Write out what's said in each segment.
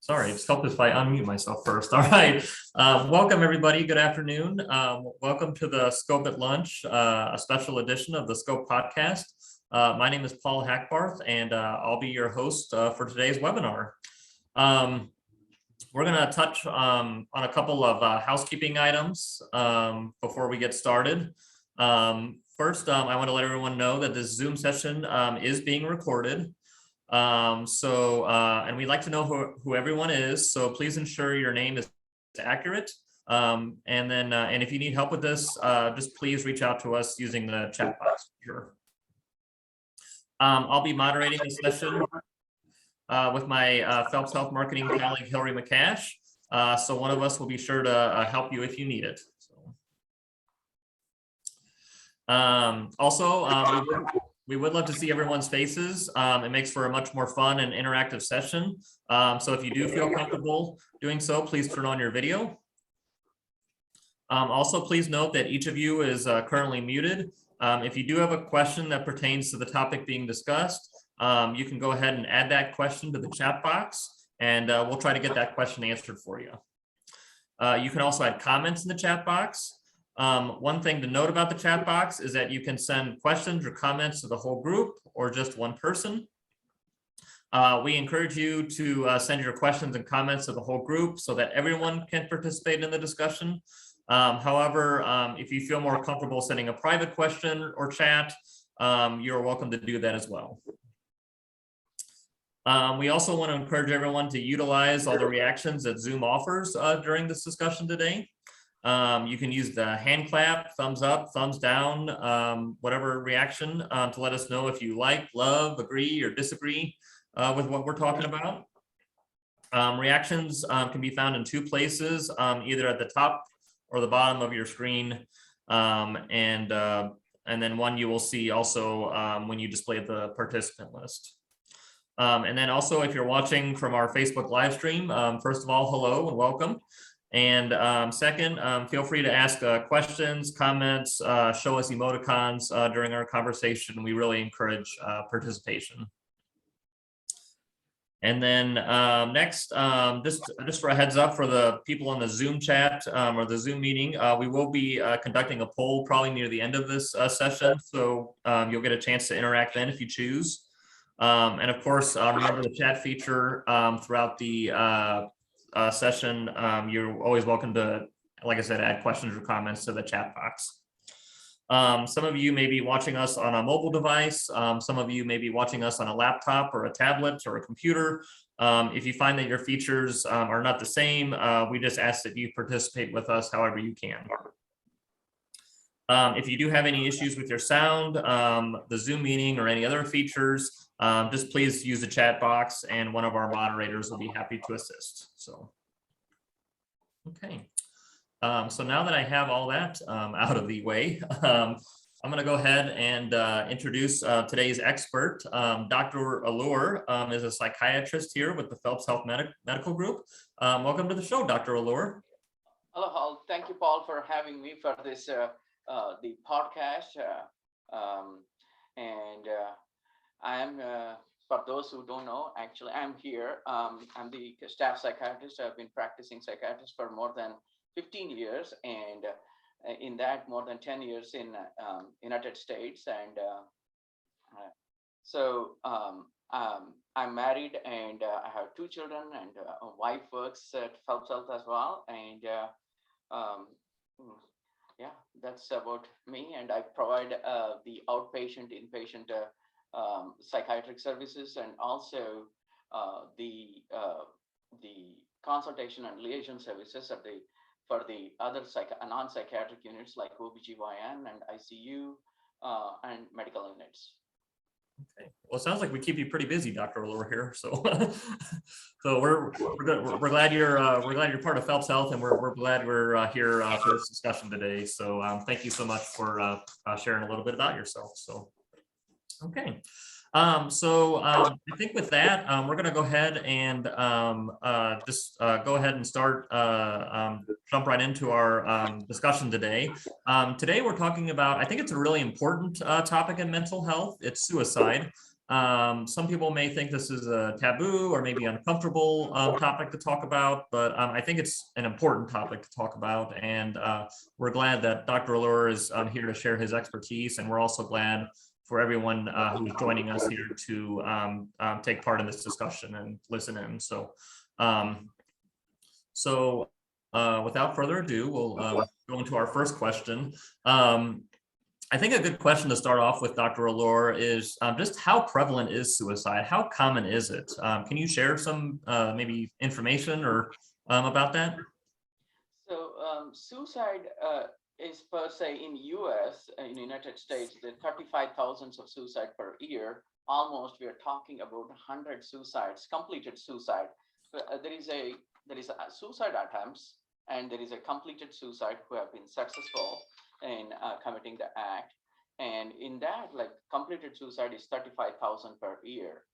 Sorry, just help if I unmute myself first. All right. Welcome, everybody. Good afternoon. Welcome to the Scope at Lunch, a special edition of the Scope podcast. My name is Paul Hackbarth, and I'll be your host for today's webinar. We're going to touch on a couple of housekeeping items before we get started. First, I want to let everyone know that this Zoom session is being recorded. And we'd like to know who everyone is, so please ensure your name is accurate. And if you need help with this, just please reach out to us using the chat box. Sure. I'll be moderating this session with my Phelps Health marketing colleague, Hillary McCash. So one of us will be sure to help you if you need it. We would love to see everyone's faces. It makes for a much more fun and interactive session. So if you do feel comfortable doing so, please turn on your video. Also, please note that each of you is currently muted. If you do have a question that pertains to the topic being discussed, you can go ahead and add that question to the chat box, and we'll try to get that question answered for you. You can also add comments in the chat box. One thing to note about the chat box is that you can send questions or comments to the whole group or just one person. We encourage you to send your questions and comments to the whole group so that everyone can participate in the discussion. However, if you feel more comfortable sending a private question or chat, you're welcome to do that as well. We also want to encourage everyone to utilize all the reactions that Zoom offers during this discussion today. You can use the hand clap, thumbs up, thumbs down, whatever reaction to let us know if you like, love, agree, or disagree with what we're talking about. Reactions can be found in two places, either at the top or the bottom of your screen. And then one you will see also when you display the participant list. And then also, if you're watching from our Facebook live stream, first of all, hello and welcome. And second, feel free to ask questions, comments, show us emoticons during our conversation. We really encourage participation. And then next, just for a heads up for the people on the Zoom chat or the Zoom meeting, we will be conducting a poll probably near the end of this session. So you'll get a chance to interact then if you choose. And of course, remember the chat feature throughout the session. You're always welcome to, like I said, add questions or comments to the chat box. Some of you may be watching us on a mobile device. Some of you may be watching us on a laptop or a tablet or a computer. If you find that your features are not the same, we just ask that you participate with us however you can. If you do have any issues with your sound, the Zoom meeting, or any other features, just please use the chat box and one of our moderators will be happy to assist. So, okay. So now that I have all that out of the way, I'm going to go ahead and introduce today's expert. Dr. Ellur is a psychiatrist here with the Phelps Health Medical Group. Welcome to the show, Dr. Ellur. Hello, Paul. Thank you, Paul, for having me for this the podcast. I'm, for those who don't know, actually, I'm here. I'm the staff psychiatrist. I've been practicing psychiatrist for more than 15 years, and in that, more than 10 years in United States. And I'm married, and I have 2 children, and a wife works at Phelps Health as well. And yeah, that's about me. And I provide the outpatient, inpatient psychiatric services, and also the consultation and liaison services for the other non-psychiatric units like OBGYN and ICU and medical units. Okay. Well, it sounds like we keep you pretty busy, Dr. Ellur here. So, so we're glad you're part of Phelps Health, and we're glad we're here for this discussion today. So, thank you so much for sharing a little bit about yourself. So, okay. I think with that, we're going to go ahead and just go ahead and start, jump right into our discussion today. Today we're talking about, I think it's a really important topic in mental health. It's suicide. Some people may think this is a taboo or maybe uncomfortable topic to talk about, but I think it's an important topic to talk about. And we're glad that Dr. Ellur is here to share his expertise. And we're also glad for everyone who's joining us here to take part in this discussion and listen in. Without further ado, we'll go into our first question. I think a good question to start off with, Dr. Ellur, is just how prevalent is suicide? How common is it? Can you share some maybe information or about that? So suicide is per se in US, in the United States, there are 35,000 of suicide per year. Almost we are talking about 100 suicides, completed suicide. There is a suicide attempts, and there is a completed suicide who have been successful in committing the act. And in that, like, completed suicide is 35,000 per year.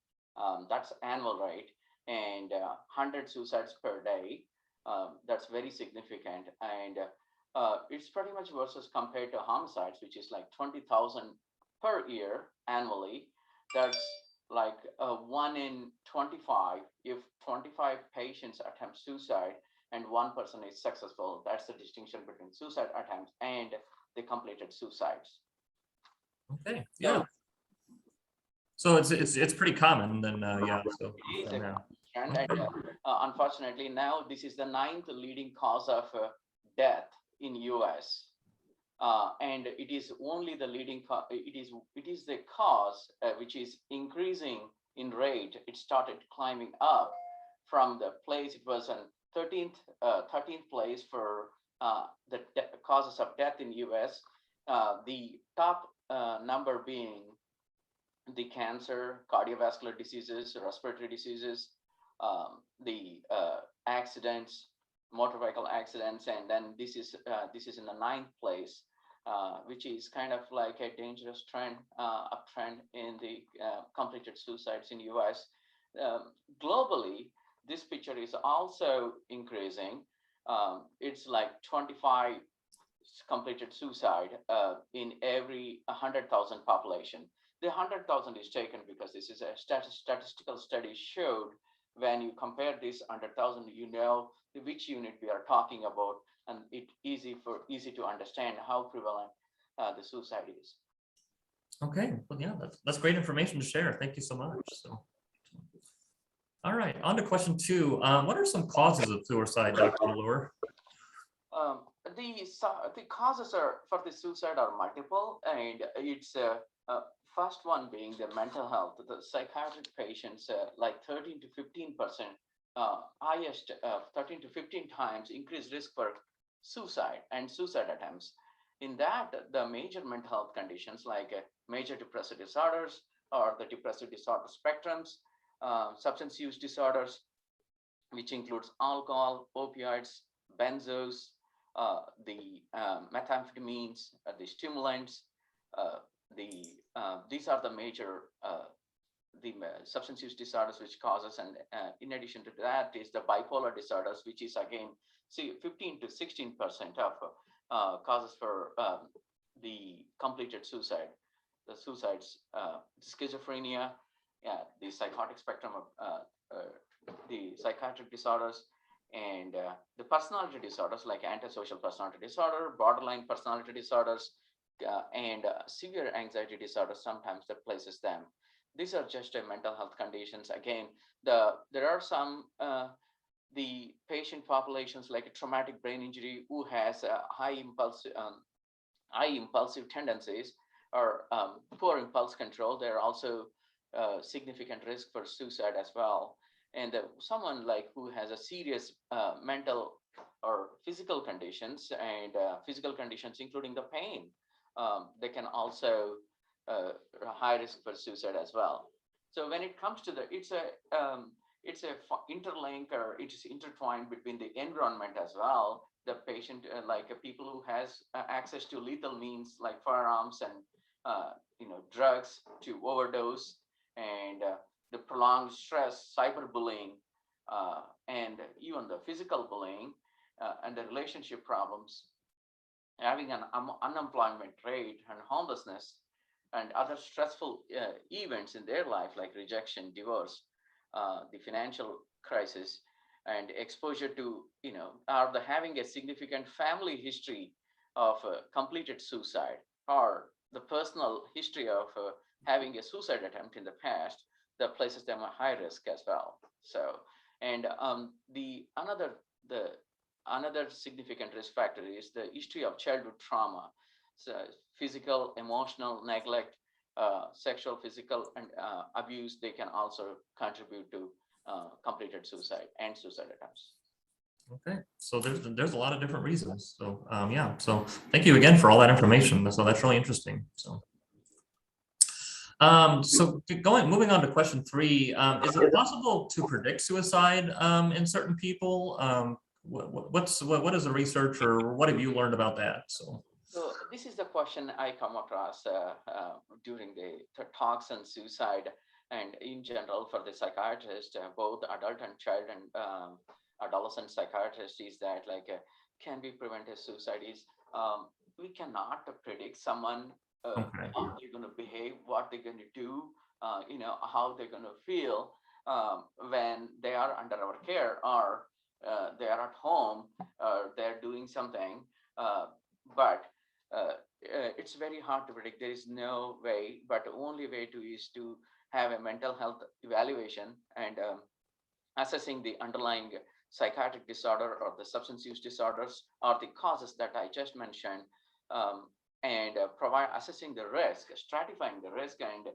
That's annual rate, and 100 suicides per day. That's very significant. And it's pretty much versus compared to homicides, which is like 20,000 per year annually. That's like 1 in 25. If 25 patients attempt suicide and one person is successful, that's the distinction between suicide attempts and the completed suicides. Okay, yeah. So it's pretty common then, yeah. So yeah. And unfortunately, now this is the 9th leading cause of death in US. And it is only the leading it is the cause which is increasing in rate. It started climbing up from the place. It was an 13th place for the causes of death in US. The top number being the cancer, cardiovascular diseases, respiratory diseases, the accidents, motor vehicle accidents, and then this is in the 9th place, which is kind of like a dangerous trend, uptrend in the completed suicides in US. Globally, this picture is also increasing. It's like 25 completed suicide in every 100,000 population. The 100,000 is taken because this is a statistical study showed when you compare this 100,000, you know which unit we are talking about, and it's easy to understand how prevalent the suicide is. Okay, well, yeah, that's great information to share. Thank you so much. So, all right, on to question 2. What are some causes of suicide, Dr. Ellur? The causes for the suicide are multiple, and it's first one being the mental health. The psychiatric patients, like 13 to 15%, highest 13 to 15 times increased risk for suicide and suicide attempts. In that, the major mental health conditions like major depressive disorders or the depressive disorder spectrums, substance use disorders, which includes alcohol, opioids, benzos, the methamphetamines, the stimulants, these are the major substance use disorders which causes, and in addition to that is the bipolar disorders, which is again 15 to 16% of causes for the completed suicide. The suicides, schizophrenia, the psychotic spectrum of the psychiatric disorders, and the personality disorders like antisocial personality disorder, borderline personality disorders, and severe anxiety disorders sometimes that places them. These are just mental health conditions. Again, there are some the patient populations like a traumatic brain injury who has high impulsive tendencies or poor impulse control. There are also significant risk for suicide as well. And someone like who has a serious mental or physical conditions, and physical conditions including the pain, they can also high risk for suicide as well. So when it comes to it's a interlink, or it's intertwined between the environment as well. The patient, like people who has access to lethal means like firearms and drugs to overdose, and the prolonged stress, cyberbullying, and even the physical bullying, and the relationship problems, having an unemployment rate and homelessness, and other stressful events in their life, like rejection, divorce, the financial crisis, and exposure to, or the having a significant family history of completed suicide, or the personal history of having a suicide attempt in the past, that places them at high risk as well. So, and the another significant risk factor is the history of childhood trauma, so physical, emotional neglect, sexual, physical, and abuse. They can also contribute to completed suicide and suicide attempts. Okay, so there's a lot of different reasons. So yeah, so thank you again for all that information. So that's really interesting. So moving on to question 3, is it possible to predict suicide in certain people? What is the research, or what have you learned about that? So this is the question I come across during the talks on suicide, and in general for the psychiatrist, both adult and child and adolescent psychiatrist, is that like, can we prevent a suicide? Is we cannot predict someone okay. how they're going to behave, what they're going to do, how they're going to feel when they are under our care, or they are at home, or they're doing something. But it's very hard to predict. There is no way, but the only way to is to have a mental health evaluation and assessing the underlying psychiatric disorder or the substance use disorders or the causes that I just mentioned, and provide assessing the risk, stratifying the risk, and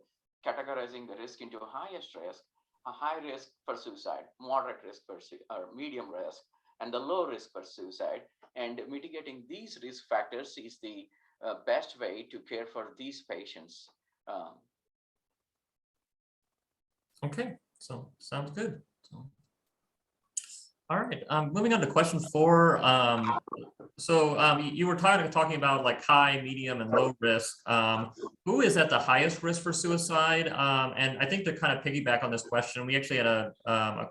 categorizing the risk into highest risk, a high risk for suicide, moderate risk for or medium risk, and the low risk for suicide. And mitigating these risk factors is the best way to care for these patients. Okay, so sounds good. So, all right, moving on to question 4. You were talking about like high, medium, and low risk. Who is at the highest risk for suicide? And I think to kind of piggyback on this question, we actually had a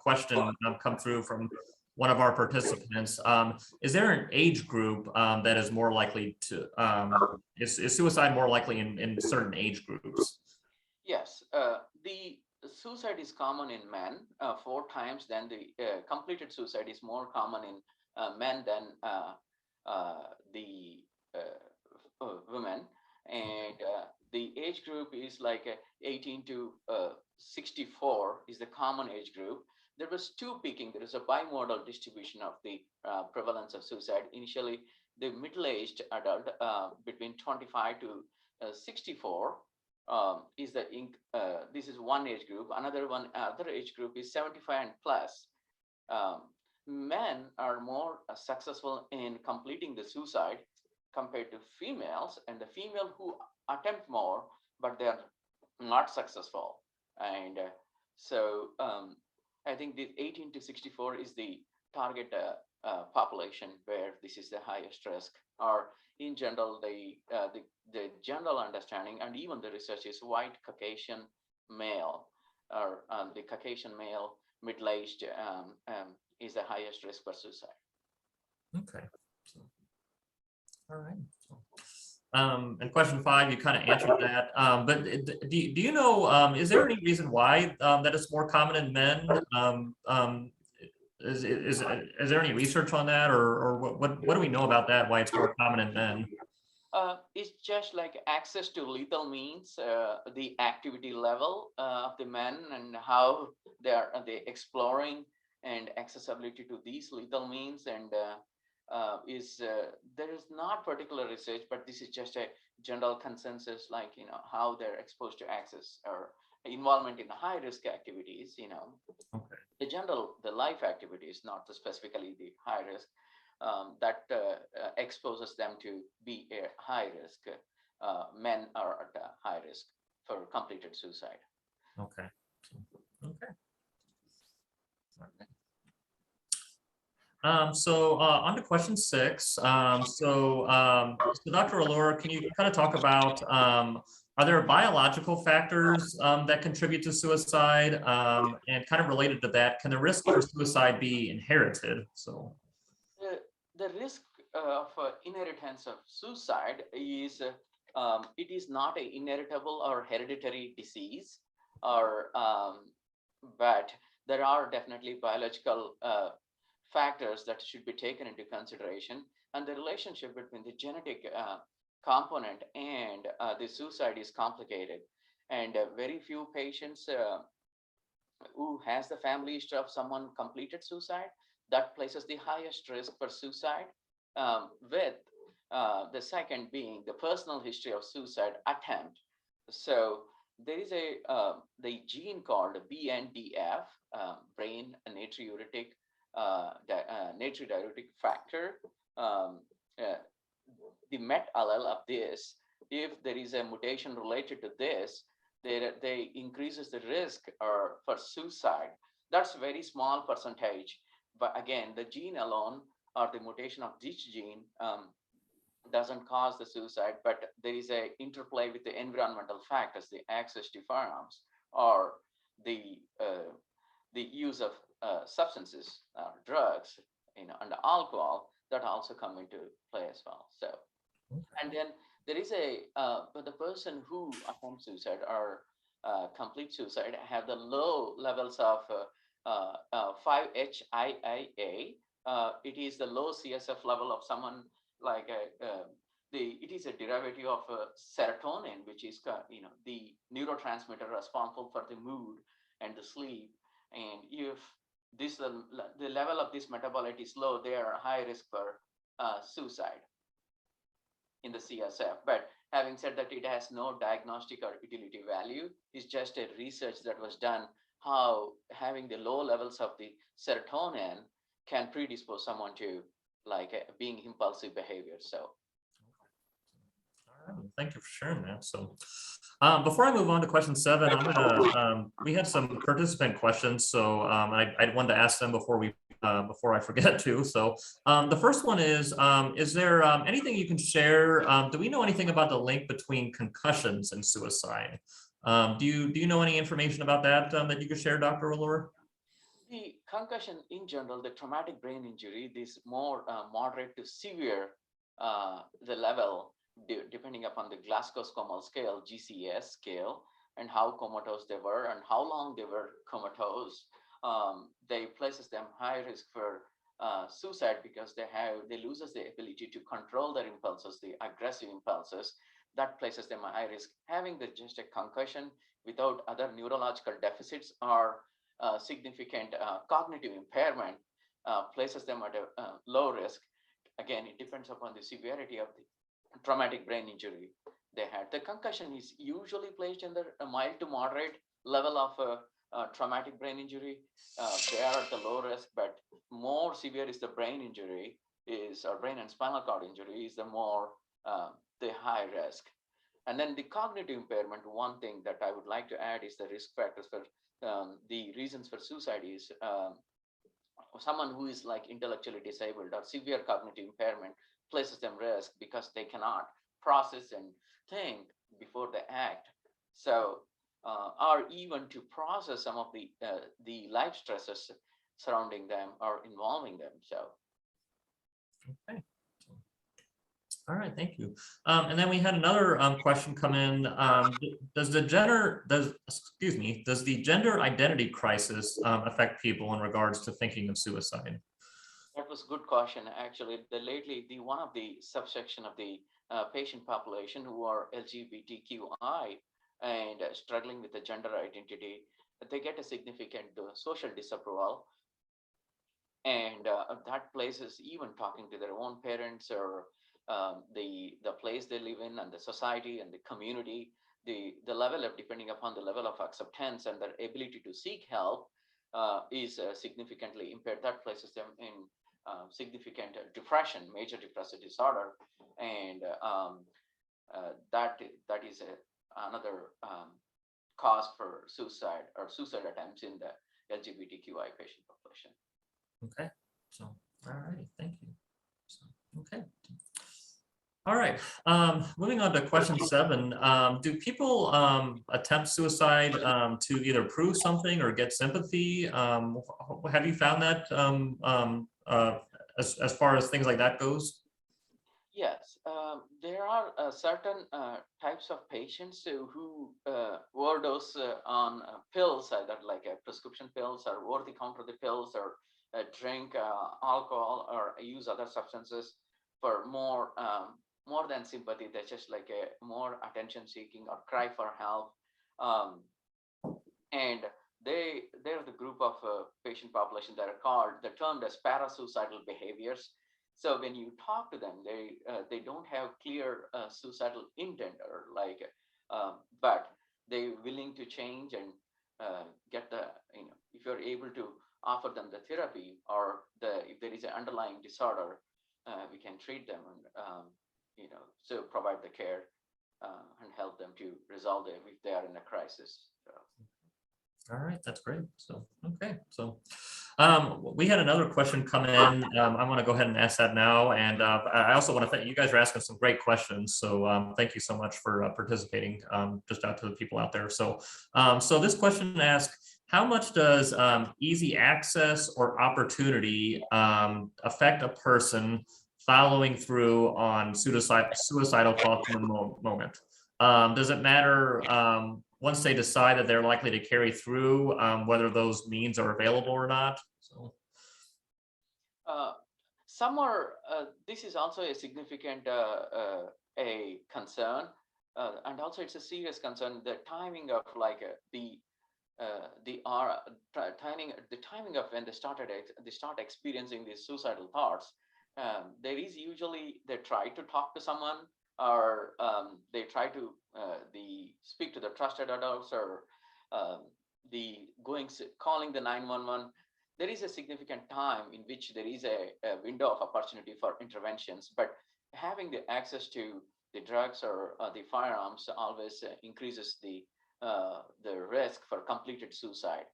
question come through from one of our participants. Is there an age group that is more likely to, is suicide more likely in certain age groups? Yes, the suicide is common in men 4 times, then the completed suicide is more common in men than the women. And the age group is like 18 to 64 is the common age group. There was 2 peaking. There is a bimodal distribution of the prevalence of suicide. Initially, the middle-aged adult between 25 to 64 is this is one age group. Other age group is 75 and plus. Men are more successful in completing the suicide compared to females, and the female who attempt more, but they're not successful. And so I think the 18 to 64 is the target population where this is the highest risk. Or in general, the general understanding and even the research is white Caucasian male, or the Caucasian male middle-aged is the highest risk for suicide. Okay. So, all right. And question 5, you kind of answered that. But do you know, is there any reason why that it's more common in men? Is there any research on that, or what do we know about that? Why it's more common in men? It's just like access to lethal means, the activity level of the men, and how they exploring and accessibility to these lethal means. And there is not particular research, but this is just a general consensus, like how they're exposed to access or involvement in high risk activities. Okay. The life activities, not specifically the high risk, that exposes them to be a high risk. Men are at a high risk for completed suicide. Okay. Okay. So on to question 6. So Dr. Ellur, can you kind of talk about, are there biological factors that contribute to suicide? And kind of related to that, can the risk for suicide be inherited? So the risk of inheritance of suicide is it is not a inheritable or hereditary disease, or but there are definitely biological factors that should be taken into consideration, and the relationship between the genetic component and the suicide is complicated, and very few patients who has the family history of someone completed suicide, that places the highest risk for suicide, with the second being the personal history of suicide attempt. So there is the gene called BNDF, brain natriuretic natriuretic factor. The MET allele of this, if there is a mutation related to this, they increases the risk for suicide. That's a very small percentage, but again, the gene alone or the mutation of this gene doesn't cause the suicide, but there is a interplay with the environmental factors, the access to firearms, or the use of substances, drugs, and alcohol, that also come into play as well. So, and then there is but the person who attempts suicide or complete suicide have the low levels of 5-HIIA. It is the low CSF level of someone like it is a derivative of serotonin, which is the neurotransmitter responsible for the mood and the sleep. And if this the level of this metabolite is low, they are high risk for suicide in the CSF. But having said that, it has no diagnostic or utility value. It's just a research that was done how having the low levels of the serotonin can predispose someone to being impulsive behavior. So all right, thank you for sharing that. So before I move on to question 7, I'm gonna we had some participant questions, so I wanted to ask them before I forget to. So the first one is there anything you can share? Do we know anything about the link between concussions and suicide? Do you know any information about that that you could share, Dr. Ellur? The concussion in general, the traumatic brain injury, this more moderate to severe, the level, depending upon the Glasgow Coma Scale, GCS scale, and how comatose they were and how long they were comatose, they places them high risk for suicide, because they loses the ability to control their impulses, the aggressive impulses. That places them at high risk. Having just a concussion without other neurological deficits or significant cognitive impairment places them at a low risk. Again, it depends upon the severity of the traumatic brain injury they had. The concussion is usually placed in the mild to moderate level of traumatic brain injury. They are at the low risk, but more severe is the brain injury, or brain and spinal cord injury is the more the high risk. And then the cognitive impairment, one thing that I would like to add is the risk factors for the reasons for suicide is someone who is intellectually disabled or severe cognitive impairment places them risk, because they cannot process and think before they act. So, or even to process some of the life stresses surrounding them or involving them. So, okay. All right, thank you. And then we had another question come in. Does the gender identity crisis affect people in regards to thinking of suicide? that was a good question. Actually, lately, one of the subsection of the patient population who are LGBTQI and struggling with the gender identity, they get a significant social disapproval. And that places even talking to their own parents or the place they live in and the society and the community, the level of, depending upon the level of acceptance and their ability to seek help is significantly impaired. That places them in significant depression, major depressive disorder, and that is another cause for suicide or suicide attempts in the LGBTQI patient population. Okay, so all right, thank you. So, okay. All right, moving on to question 7. Do people attempt suicide to either prove something or get sympathy? Have you found that as far as things like that goes? Yes, there are certain types of patients who overdose on pills, either like prescription pills or over the counter the pills, or drink alcohol or use other substances for more than sympathy. They're just like a more attention seeking or cry for help. Um, and they're the group of patient population that are called, the termed as parasuicidal behaviors. So when you talk to them, they don't have clear suicidal intent, or like, but they willing to change and get the, if you're able to offer them the therapy, or if there is an underlying disorder, we can treat them and so provide the care and help them to resolve it if they are in a crisis. So. All right, that's great. So, okay. So we had another question come in. I want to go ahead and ask that now. And I also want to thank you guys for asking some great questions. So thank you so much for participating just out to the people out there. So, so this question asks, how much does easy access or opportunity affect a person following through on suicidal thoughts in the moment? Does it matter once they decide that they're likely to carry through, whether those means are available or not? So. Some are, this is also a significant a concern, and also it's a serious concern. The timing of like the timing of when they start experiencing these suicidal thoughts. There is usually, they try to talk to someone, or they try to speak to the trusted adults, or calling the 911. There is a significant time in which there is a window of opportunity for interventions, but having the access to the drugs or the firearms always increases the risk for completed suicide.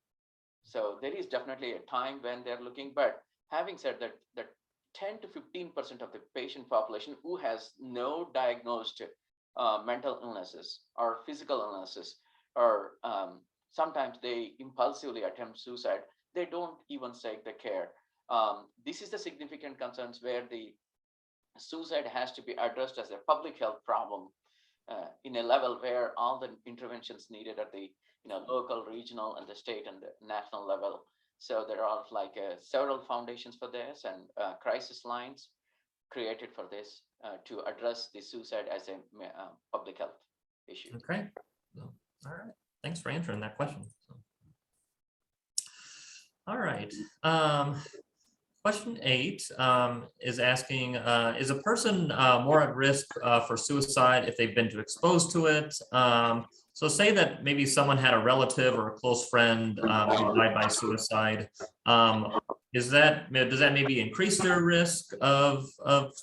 So there is definitely a time when they're looking, but having said that 10 to 15% of the patient population who has no diagnosed mental illnesses or physical illnesses, or sometimes they impulsively attempt suicide, they don't even seek the care. This is the significant concerns where the suicide has to be addressed as a public health problem in a level where all the interventions needed at the local, regional, and the state and the national level. So there are like several foundations for this, and crisis lines created for this to address the suicide as a public health issue. Okay. All right. Thanks for answering that question. All right. Question 8 is asking, is a person more at risk for suicide if they've been exposed to it? So say that maybe someone had a relative or a close friend who died by suicide. Does that maybe increase their risk of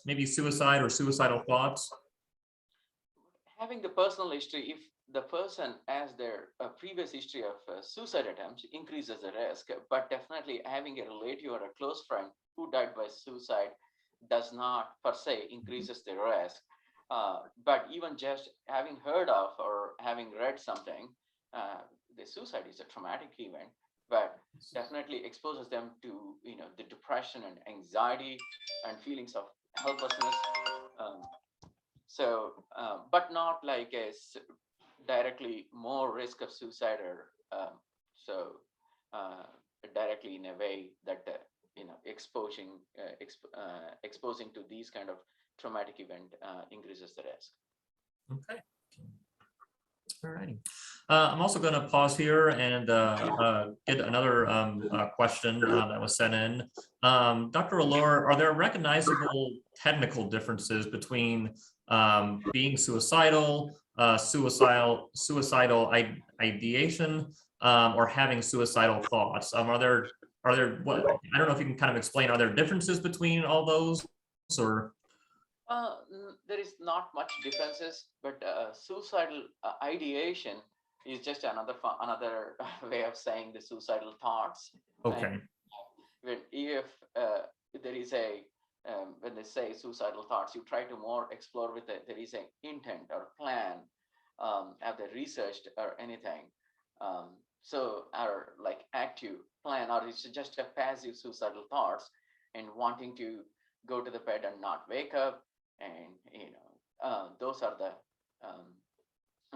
maybe suicide or suicidal thoughts? Having the personal history, if the person has their previous history of suicide attempts, increases the risk, but definitely having a relative or a close friend who died by suicide does not per se increases the risk. But even just having heard of or having read something, the suicide is a traumatic event, but definitely exposes them to the depression and anxiety and feelings of helplessness. But not like a directly more risk of suicide, or directly in a way that exposing to these kind of traumatic event increases the risk. Okay. All righty. I'm also going to pause here and get another question that was sent in. Dr. Ellur, are there recognizable technical differences between being suicidal, suicidal ideation, or having suicidal thoughts? Are there what, I don't know if you can kind of explain, are there differences between all those, or? There is not much differences, but suicidal ideation is just another way of saying the suicidal thoughts. Okay. If there is a when they say suicidal thoughts, you try to more explore with it. There is an intent or plan, have they researched or anything? Or like active plan, or it's just a passive suicidal thoughts and wanting to go to the bed and not wake up, and those are the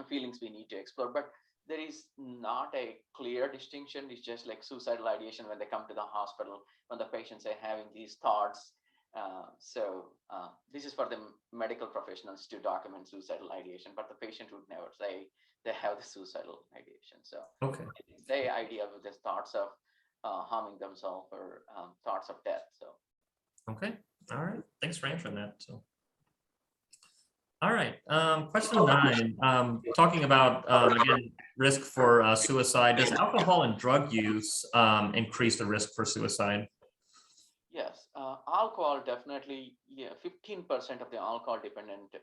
feelings we need to explore. But there is not a clear distinction. It's just like suicidal ideation when they come to the hospital, when the patients are having these thoughts. This is for the medical professionals to document suicidal ideation, but the patient would never say they have the suicidal ideation. So Okay. the idea with the thoughts of harming themselves or thoughts of death. So Okay. All right. Thanks for answering that. So. All right. Question 9. Talking about again risk for suicide. Does alcohol and drug use increase the risk for suicide? yes, alcohol definitely. Yeah, 15% of the alcohol dependent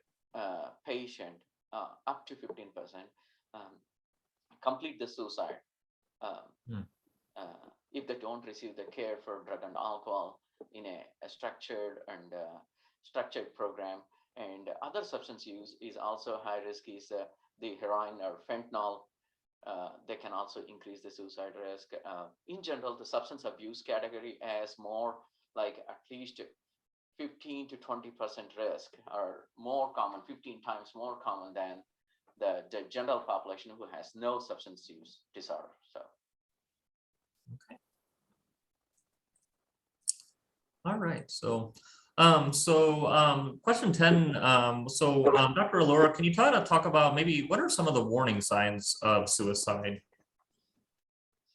patient, up to 15%, complete the suicide Hmm. if they don't receive the care for drug and alcohol in a structured and structured program. And other substance use is also high risk, is the heroin or fentanyl. They can also increase the suicide risk. In general, the substance abuse category has more, like at least 15 to 20% risk, or more common, 15 times more common than the general population who has no substance use disorder. So Okay. All right. So, question 10. Dr. Ellur, can you talk about maybe what are some of the warning signs of suicide?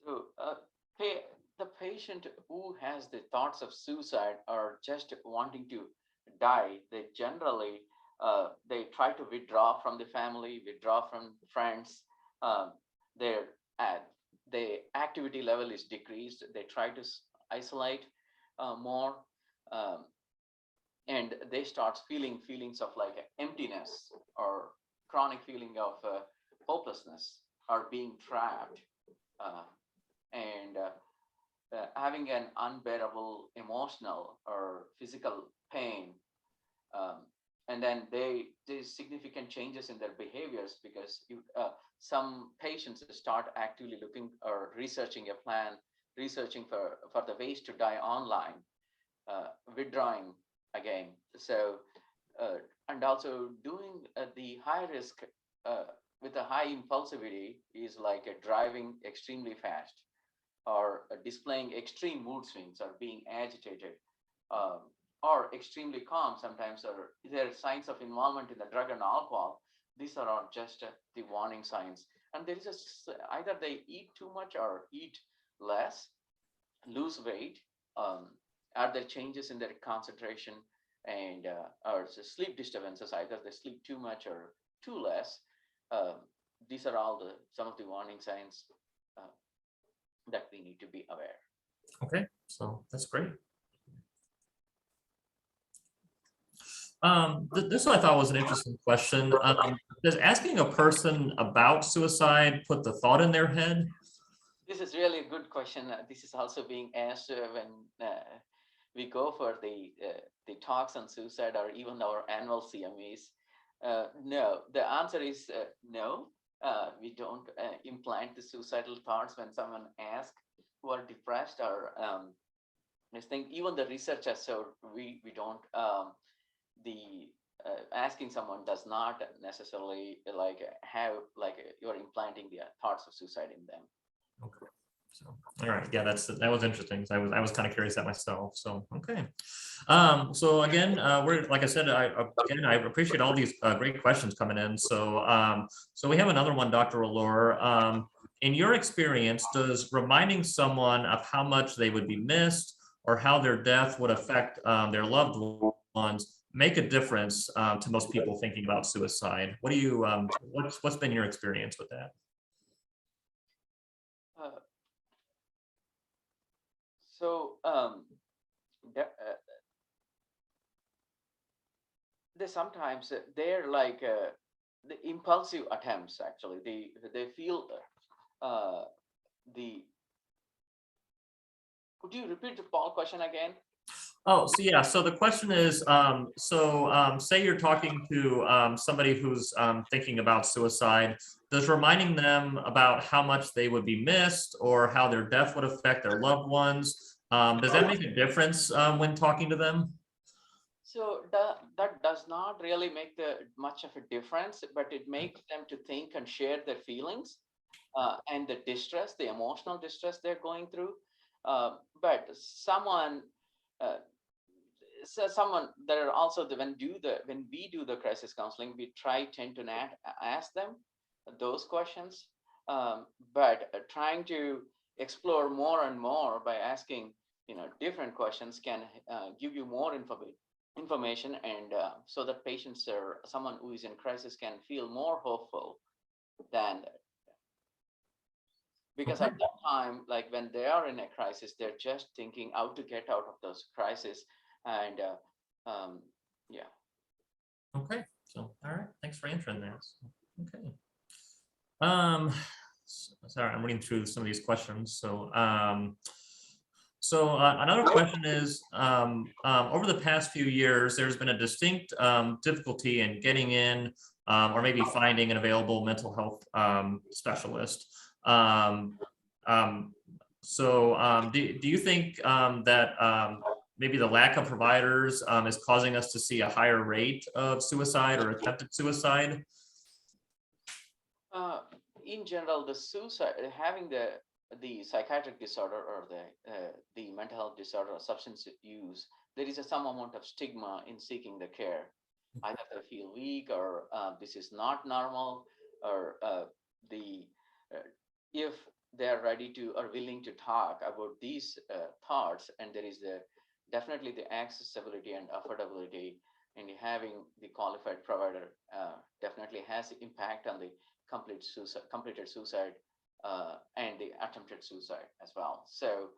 So, the patient who has the thoughts of suicide or just wanting to die, they generally they try to withdraw from the family, withdraw from friends. Um, their the activity level is decreased. They try to isolate more, um, and they start feeling feelings of like emptiness or chronic feeling of hopelessness or being trapped. Uh, and Having an unbearable emotional or physical pain, um, and then there's significant changes in their behaviors, because some patients start actively looking or researching a plan, researching for the ways to die online, withdrawing again. So and also doing the high risk with a high impulsivity is like driving extremely fast, or displaying extreme mood swings, or being agitated, um, or extremely calm sometimes, or there are signs of involvement in the drug and alcohol. These are all just the warning signs. And there is either they eat too much or eat less, lose weight, um, are there changes in their concentration, and or sleep disturbances, either they sleep too much or too less. Um, these are all some of the warning signs uh, that we need to be aware. Okay, so that's great. This one I thought was an interesting question. Does asking a person about suicide put the thought in their head? This is really a good question. This is also being asked when we go for the talks on suicide, or even our annual CMEs. No, the answer is no. We don't implant the suicidal thoughts when someone asks, who are depressed or this thing. Even the research has shown we don't. The asking someone does not necessarily like have like you're implanting the thoughts of suicide in them. Okay. So, all right. Yeah, that was interesting. So I was kind of curious at myself. So, okay. So again, we're, like I said, I appreciate all these great questions coming in. So, so we have another one, Dr. Ellur. In your experience, does reminding someone of how much they would be missed or how their death would affect their loved ones make a difference to most people thinking about suicide? What do you, what's been your experience with that? So they sometimes they're like the impulsive attempts. Actually, they feel the. Could you repeat the Paul question again? Oh, so yeah. So the question is, say you're talking to somebody who's thinking about suicide. Does reminding them about how much they would be missed or how their death would affect their loved ones, does that make a difference when talking to them? So that does not really make much of a difference, but it makes them to think and share their feelings and the distress, the emotional distress they're going through. But someone, uh, so someone there are also when we do the crisis counseling, we tend to not ask them those questions, but trying to explore more and more by asking different questions can give you more information, and so that patients or someone who is in crisis can feel more hopeful than, because Okay. at that time, like when they are in a crisis, they're just thinking how to get out of those crises. And yeah. Okay. So, all right. Thanks for answering that. Okay. Um, sorry, I'm reading through some of these questions. So, another question is, over the past few years, there's been a distinct difficulty in getting in or maybe finding an available mental health specialist. Do you think that maybe the lack of providers is causing us to see a higher rate of suicide or attempted suicide? In general, the suicide, having the psychiatric disorder or the mental health disorder or substance use, there is some amount of stigma in seeking the care. Either they feel weak, or this is not normal, or if they are ready to or willing to talk about these thoughts, and there is definitely the accessibility and affordability, and having the qualified provider definitely has impact on the completed suicide and the attempted suicide as well. So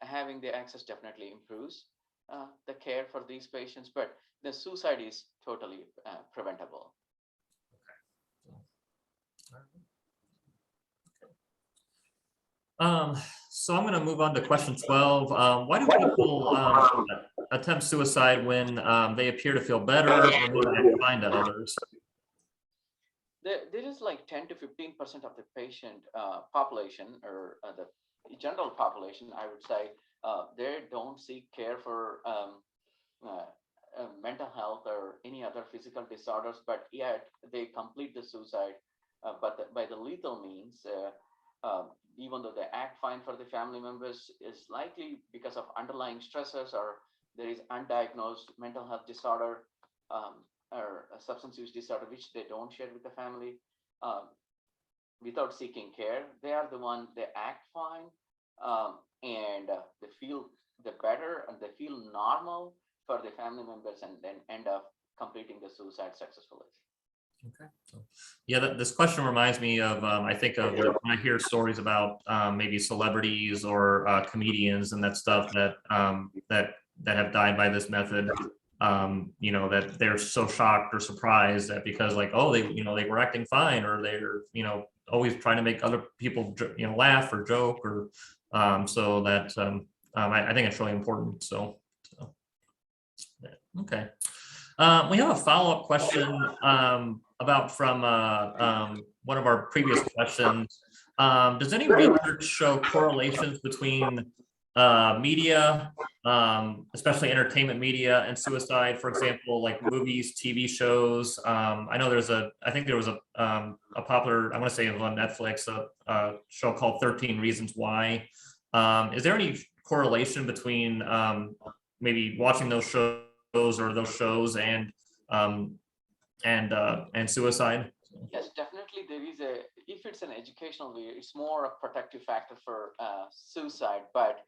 having the access definitely improves the care for these patients, but the suicide is totally preventable. So I'm going to move on to question 12. Why do people attempt suicide when they appear to feel better or maybe they find that others? There is like 10 to 15% of the patient population, or the general population, I would say, they don't seek care for mental health or any other physical disorders, but yet they complete the suicide, by the lethal means. Even though they act fine for the family members, is likely because of underlying stressors, or there is undiagnosed mental health disorder, or a substance use disorder, which they don't share with the family. Without seeking care, they are the one, they act fine, and they feel the better, and they feel normal for the family members, and then end up completing the suicide successfully. Okay. So, yeah, this question reminds me of, I think of when I hear stories about maybe celebrities or comedians and that stuff that have died by this method. That they're so shocked or surprised that because like, oh, they were acting fine, or they're, always trying to make other people, laugh or joke, or so that I think it's really important. So okay. We have a follow-up question from one of our previous questions. Does any research show correlations between media, especially entertainment media, and suicide? For example, like movies, TV shows. I know I think there was a popular, I want to say it was on Netflix, a show called 13 Reasons Why. Is there any correlation between maybe watching those shows and suicide? Yes, definitely. There is if it's an educational way, it's more a protective factor for suicide. But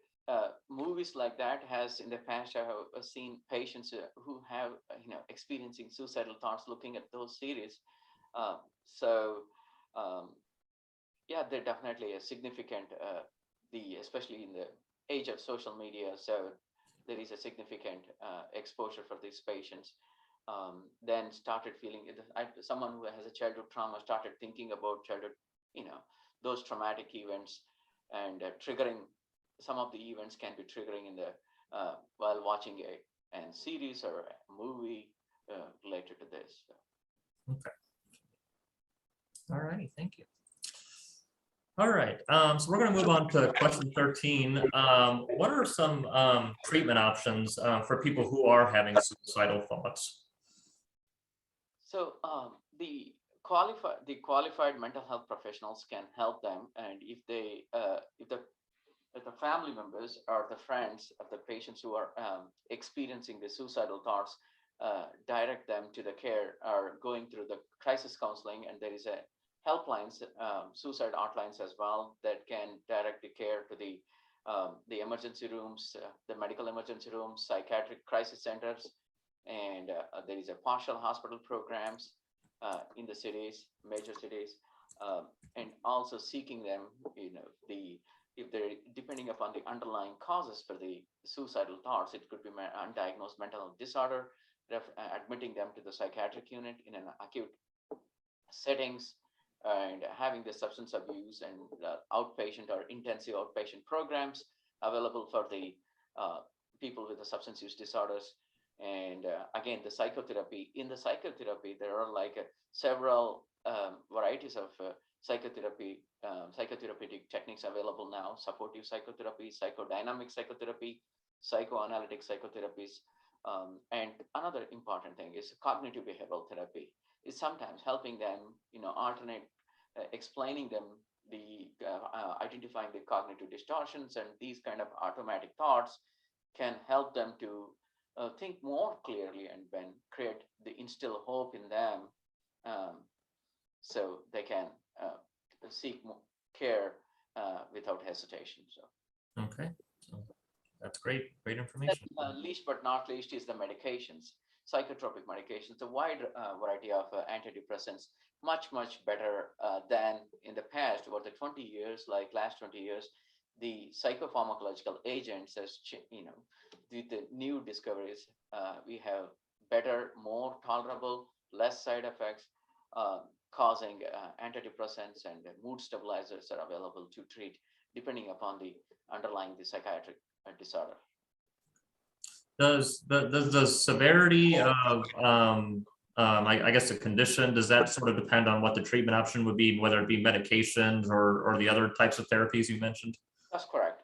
movies like that has in the past, I have seen patients who have experiencing suicidal thoughts looking at those series. Yeah, they're definitely a significant, especially in the age of social media. So there is a significant exposure for these patients. Then started feeling someone who has a childhood trauma started thinking about childhood, those traumatic events, and triggering. Some of the events can be triggering in the while watching a series or a movie related to this. Okay. All righty, thank you. All right, so we're going to move on to question 13. What are some treatment options for people who are having suicidal thoughts? So the qualified mental health professionals can help them, and if the family members or the friends of the patients who are experiencing the suicidal thoughts, direct them to the care or going through the crisis counseling, and there is a helplines, suicide hotlines as well that can direct the care to the emergency rooms, the medical emergency rooms, psychiatric crisis centers, and there is a partial hospital programs in the cities, major cities, and also seeking them, the if they're depending upon the underlying causes for the suicidal thoughts, it could be undiagnosed mental health disorder, admitting them to the psychiatric unit in an acute settings, and having the substance abuse and outpatient or intensive outpatient programs available for the people with the substance use disorders. And again, the psychotherapy. In the psychotherapy, there are like several varieties of psychotherapeutic techniques available now: supportive psychotherapy, psychodynamic psychotherapy, psychoanalytic psychotherapies. And another important thing is cognitive behavioral therapy is sometimes helping them, alternate, explaining them the identifying the cognitive distortions, and these kind of automatic thoughts can help them to think more clearly and then create the instill hope in them, um, so they can seek care without hesitation. So Okay, so that's great information. least but not least is the medications, psychotropic medications, a wide variety of antidepressants, much better than in the past. Over the 20 years, like last 20 years, the psychopharmacological agents, the new discoveries, we have better, more tolerable, less side effects, uh, causing antidepressants and mood stabilizers are available to treat depending upon the underlying the psychiatric disorder. Does the severity of I guess the condition, does that sort of depend on what the treatment option would be, whether it be medications or the other types of therapies you mentioned? That's correct.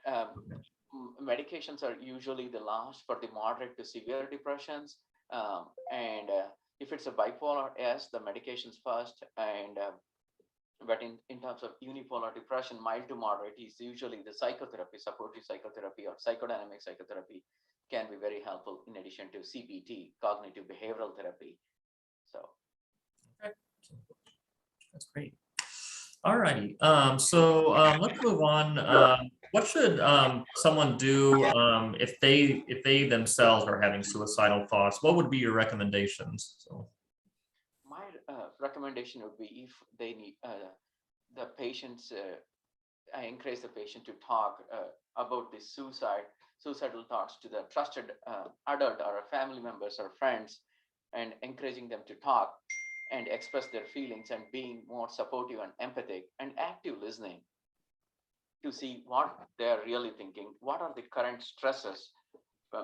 Medications are usually the last for the moderate to severe depressions. And if it's a bipolar, yes, the medications first. And but in terms of unipolar depression, mild to moderate, is usually the psychotherapy, supportive psychotherapy or psychodynamic psychotherapy can be very helpful in addition to CBT, cognitive behavioral therapy. So Okay, that's great. All righty. Let's move on. What should someone do if they themselves are having suicidal thoughts? What would be your recommendations? So, my recommendation would be, if they need the patients, I encourage the patient to talk about the suicidal thoughts to the trusted adult or family members or friends, and encouraging them to talk and express their feelings, and being more supportive and empathic and active listening to see what they're really thinking, what are the current stresses,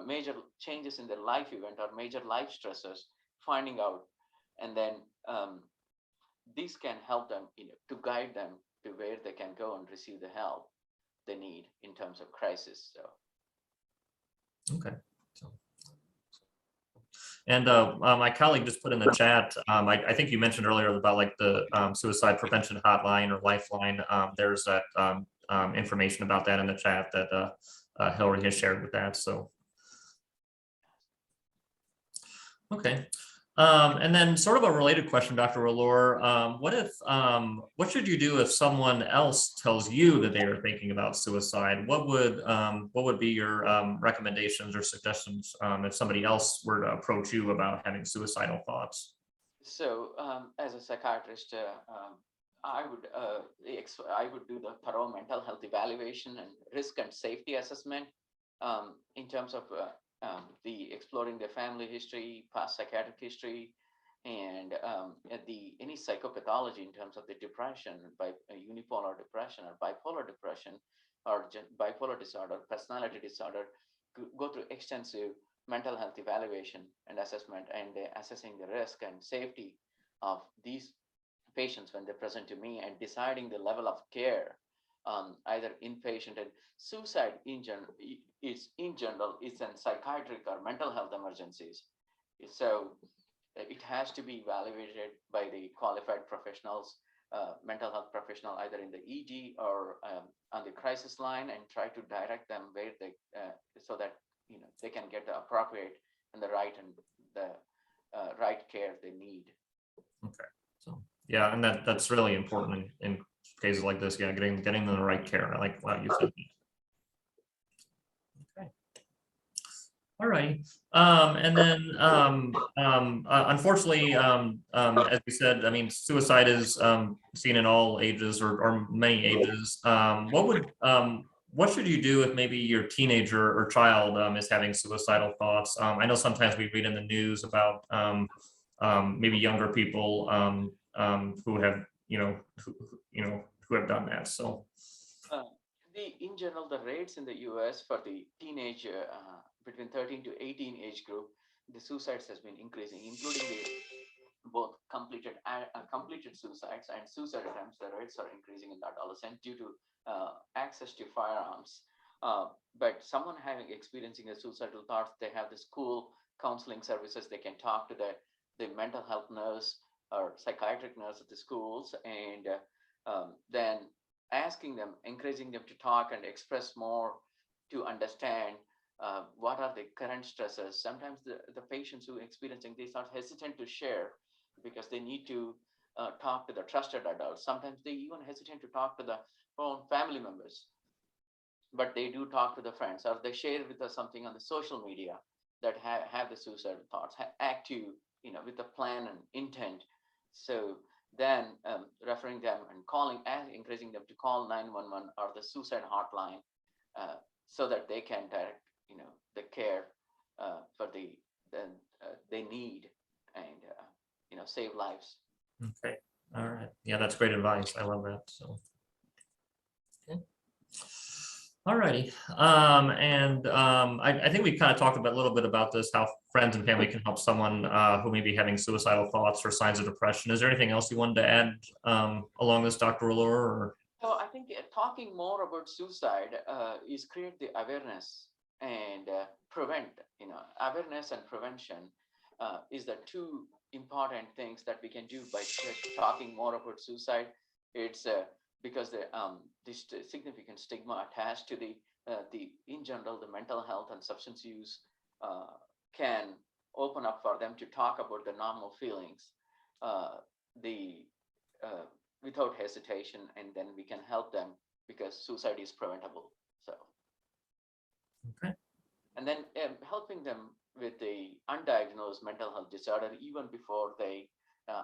major changes in their life event or major life stresses, finding out, and then these can help them, to guide them to where they can go and receive the help they need in terms of crisis. So okay. And my colleague just put in the chat, I think you mentioned earlier about like the suicide prevention hotline or lifeline. There's that information about that in the chat that Hillary has shared with that. So, okay. And then sort of a related question, Dr. Ellur, what should you do if someone else tells you that they are thinking about suicide? What would be your recommendations or suggestions if somebody else were to approach you about having suicidal thoughts? So, as a psychiatrist, I would do the thorough mental health evaluation and risk and safety assessment, in terms of the exploring the family history, past psychiatric history, and any psychopathology in terms of the depression, by unipolar depression or bipolar depression, or bipolar disorder, personality disorder. Go through extensive mental health evaluation and assessment, and assessing the risk and safety of these patients when they present to me, and deciding the level of care either inpatient, and suicide in general is in psychiatric or mental health emergencies. So it has to be evaluated by the qualified professionals, mental health professional, either in the ED or on the crisis line, and try to direct them where they, so that they can get the appropriate and the right right care they need. Okay, so yeah, and that's really important in cases like this. Yeah, getting them the right care. I like what you said. Okay. All right. And then unfortunately, as you said, I mean, suicide is seen in all ages or many ages. What should you do if maybe your teenager or child is having suicidal thoughts? I know sometimes we read in the news about maybe younger people who have who have done that. So In general, the rates in the US for the teenage between 13 to 18 age group, the suicides has been increasing, including both completed suicides and suicide attempts. The rates are increasing in the adolescent due to access to firearms. But someone experiencing a suicidal thoughts, they have the school counseling services. They can talk to the mental health nurse or psychiatric nurse at the schools, and then asking them, encouraging them to talk and express more, to understand what are the current stresses. Sometimes the patients who are experiencing this are hesitant to share because they need to talk to the trusted adults. Sometimes they even hesitate to talk to the own family members, but they do talk to the friends, or they share with us something on the social media that have the suicidal thoughts, act to, with a plan and intent. So then referring them and calling and encouraging them to call 911 or the suicide hotline, so that they can direct, the care for they need, and save lives. okay, all right, yeah, that's great advice. I love that. So okay. All righty. I think we kind of talked about a little bit about this, how friends and family can help someone who may be having suicidal thoughts or signs of depression. Is there anything else you wanted to add along this, Dr. Ellur? Or? So I think talking more about suicide is create the awareness and prevent. Awareness and prevention is the two important things that we can do by just talking more about suicide. It's because this significant stigma attached to the in general, the mental health and substance use can open up for them to talk about the normal feelings, without hesitation, and then we can help them because suicide is preventable. So, okay. And then helping them with the undiagnosed mental health disorder even before they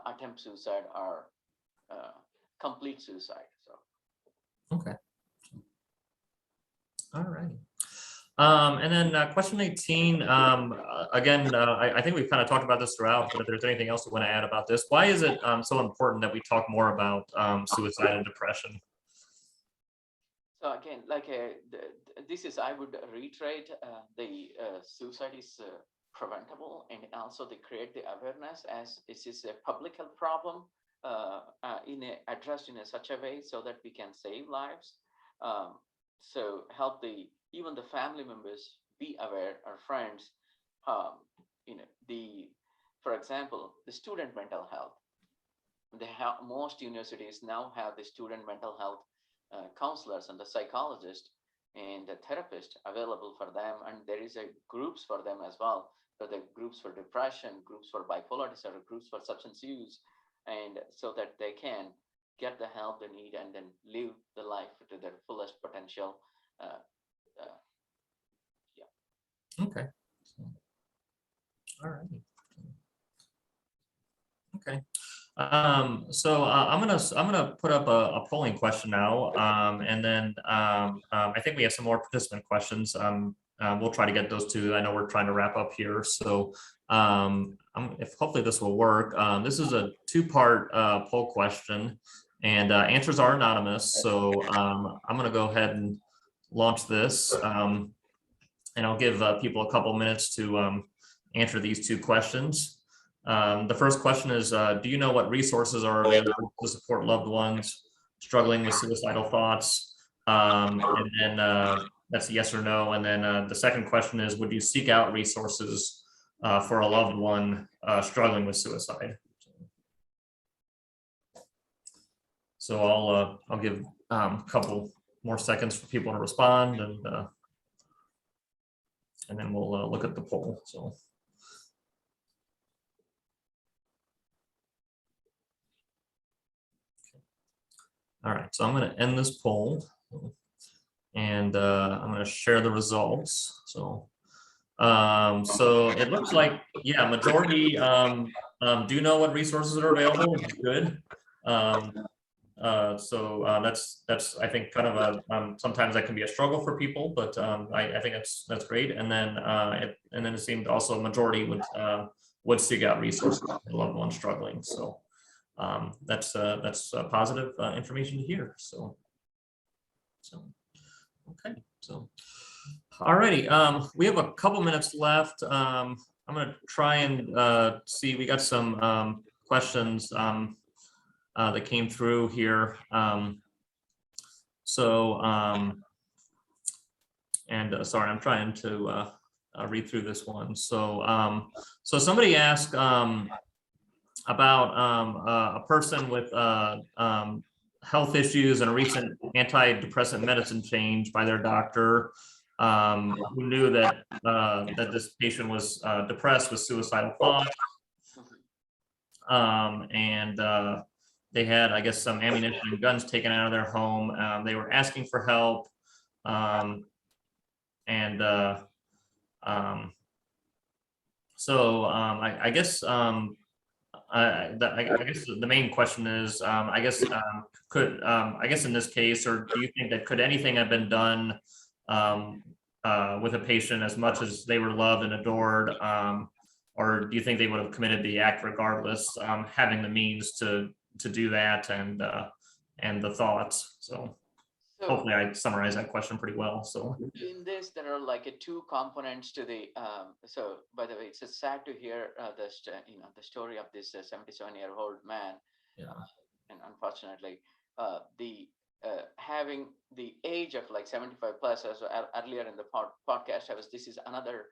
attempt suicide or complete suicide. So, okay. All right. And then question 18, again, I think we've kind of talked about this throughout, but if there's anything else you want to add about this, why is it so important that we talk more about suicide and depression? So again, I would reiterate, the suicide is preventable, and also they create the awareness as this is a public health problem addressed in such a way so that we can save lives. So help even the family members be aware, our friends, for example, the student mental health. Most universities now have the student mental health counselors and the psychologist and the therapist available for them, and there is groups for them as well. So the groups for depression, groups for bipolar disorder, groups for substance use, and so that they can get the help they need and then live the life to their fullest potential. Yeah. Okay. All right. Okay. So I'm gonna put up a polling question now, and then I think we have some more participant questions. We'll try to get those too. I know we're trying to wrap up here, so if hopefully this will work. This is a two-part poll question, and answers are anonymous. So I'm gonna go ahead and launch this, and I'll give people a couple minutes to answer these two questions. The first question is, do you know what resources are available to support loved ones struggling with suicidal thoughts? And then that's a yes or no. And then the second question is, would you seek out resources for a loved one struggling with suicide? So I'll give a couple more seconds for people to respond, and then we'll look at the poll. So. All right, so I'm going to end this poll, and I'm going to share the results. So it looks like, yeah, majority do know what resources are available, which is good. That's I think kind of a sometimes that can be a struggle for people, but I think that's great. And then it seemed also a majority would seek out resources for loved ones struggling. So that's positive information to hear. So okay. So alrighty, we have a couple minutes left. I'm gonna try and see. We got some questions that came through here. Sorry, I'm trying to read through this one. So somebody asked about a person with health issues and a recent antidepressant medicine change by their doctor, who knew that this patient was depressed with suicidal thoughts, and they had, I guess, some ammunition and guns taken out of their home. They were asking for help, I guess I guess the main question is, I guess in this case, or do you think that could anything have been done with a patient as much as they were loved and adored, or do you think they would have committed the act regardless, having the means to do that and the thoughts? So hopefully I summarized that question pretty well. So in this, there are like two components to the. So by the way, it's sad to hear the story of this 77-year-old man. Yeah. And unfortunately, having the age of like 75 plus, as earlier in the podcast, this is another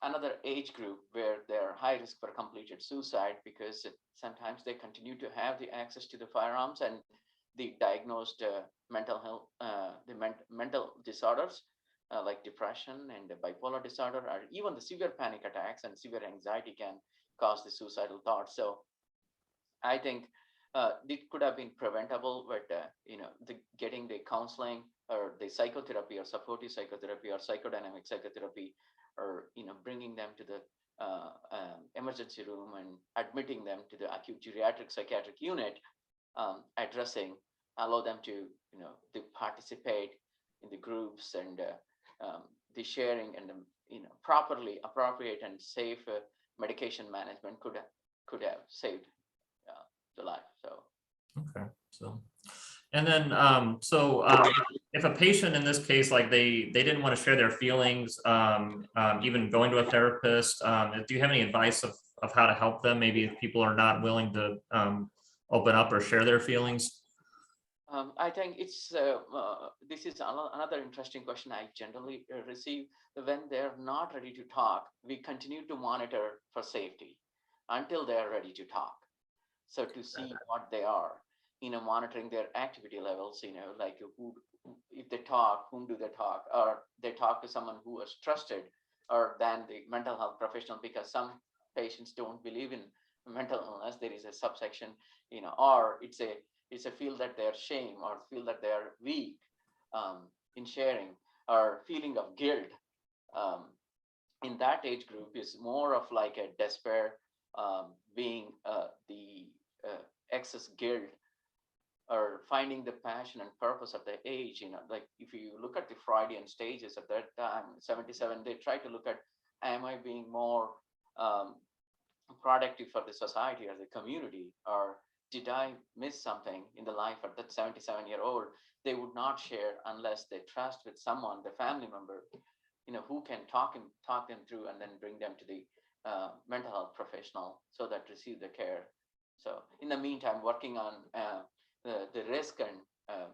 another age group where they're high risk for completed suicide, because sometimes they continue to have the access to the firearms and the diagnosed mental health, mental disorders like depression and bipolar disorder, or even the severe panic attacks and severe anxiety can cause the suicidal thoughts. So I think it could have been preventable with getting the counseling or the psychotherapy or supportive psychotherapy or psychodynamic psychotherapy, or bringing them to the emergency room and admitting them to the acute geriatric psychiatric unit, allow them to participate in the groups and the sharing, and properly appropriate and safe medication management could have saved the life. So okay. So and then if a patient in this case, like they didn't want to share their feelings, even going to a therapist, do you have any advice of how to help them, maybe if people are not willing to open up or share their feelings? I think it's this is another interesting question I generally receive. When they're not ready to talk, we continue to monitor for safety until they're ready to talk. So to see what they are, monitoring their activity levels, like who, if they talk, whom do they talk, or they talk to someone who is trusted, or than the mental health professional, because some patients don't believe in mental illness. There is a subsection, or it's a feel that they're shame, or feel that they're weak in sharing, or feeling of guilt. In that age group is more of like a despair, being the excess guilt, or finding the passion and purpose of the age. Like if you look at the Freudian stages at that time, 77, they try to look at, am I being more productive for the society or the community, or did I miss something in the life of that 77-year-old? They would not share unless they trust with someone, the family member, who can talk them through, and then bring them to the mental health professional so that receive the care. So in the meantime, working on the risk and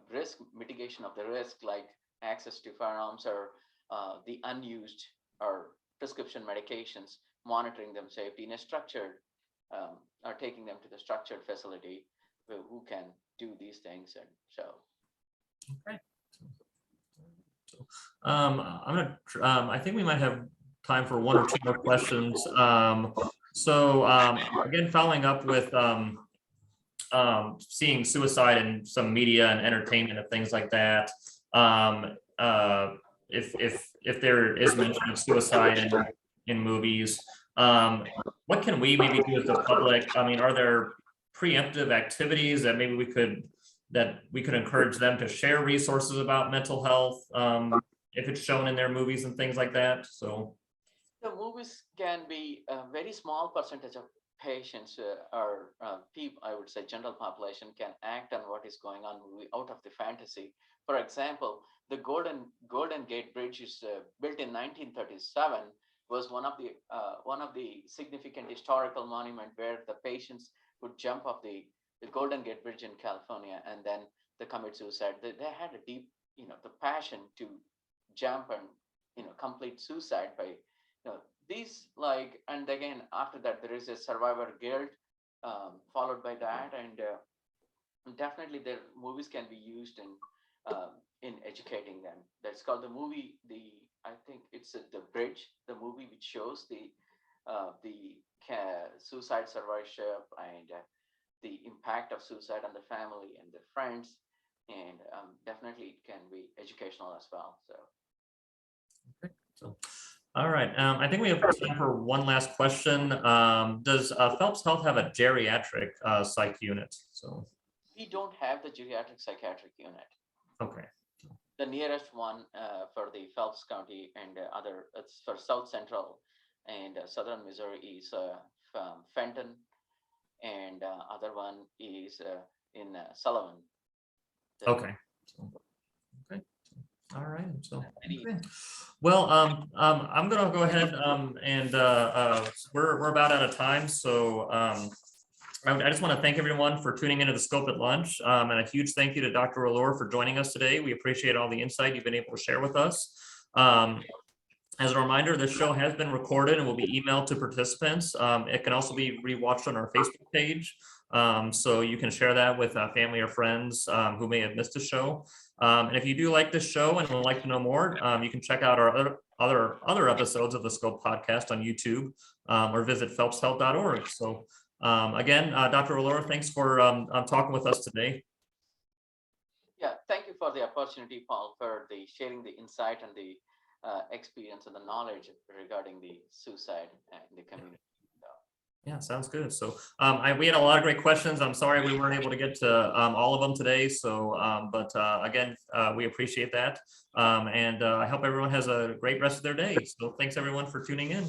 risk mitigation of the risk, like access to firearms or the unused or prescription medications, monitoring them safety in a structured, or taking them to the structured facility who can do these things. And so. Okay. So, I think we might have time for one or two more questions. Again, following up with seeing suicide in some media and entertainment and things like that. If there is mention of suicide in movies, what can we maybe do as the public? I mean, are there preemptive activities that maybe we could encourage them to share resources about mental health, if it's shown in their movies and things like that? So the movies can be a very small percentage of patients or people, I would say general population, can act on what is going on out of the fantasy. For example, the Golden Gate Bridge is built in 1937, was one of the significant historical monument where the patients would jump off the Golden Gate Bridge in California and then they commit suicide. They had a deep, the passion to jump and, complete suicide by, these and again, after that, there is a survivor guilt followed by that. And definitely their movies can be used in educating them. That's called the movie, I think it's The Bridge, the movie which shows the suicide survivorship and the impact of suicide on the family and the friends. And definitely it can be educational as well. So. Okay. So, all right. I think we have time for one last question. Does Phelps Health have a geriatric psych unit? So we don't have the geriatric psychiatric unit. Okay. The nearest one for the Phelps County and it's for South Central and Southern Missouri is Fenton, and other one is in Sullivan. Okay. Okay. All right. So, okay. Well, I'm gonna go ahead and we're about out of time. So I just want to thank everyone for tuning into the Scope at Lunch, and a huge thank you to Dr. Ellur for joining us today. We appreciate all the insight you've been able to share with us. As a reminder, this show has been recorded and will be emailed to participants. It can also be rewatched on our Facebook page, so you can share that with family or friends who may have missed the show. And if you do like this show and would like to know more, you can check out our other episodes of the Scope podcast on YouTube, or visit phelpshealth.org. So again, Dr. Ellur, thanks for talking with us today. Yeah, thank you for the opportunity, Paul, for the sharing the insight and the experience and the knowledge regarding the suicide in the community. Yeah, sounds good. So we had a lot of great questions. I'm sorry we weren't able to get to all of them today. So, but again, we appreciate that. And I hope everyone has a great rest of their day. So thanks everyone for tuning in.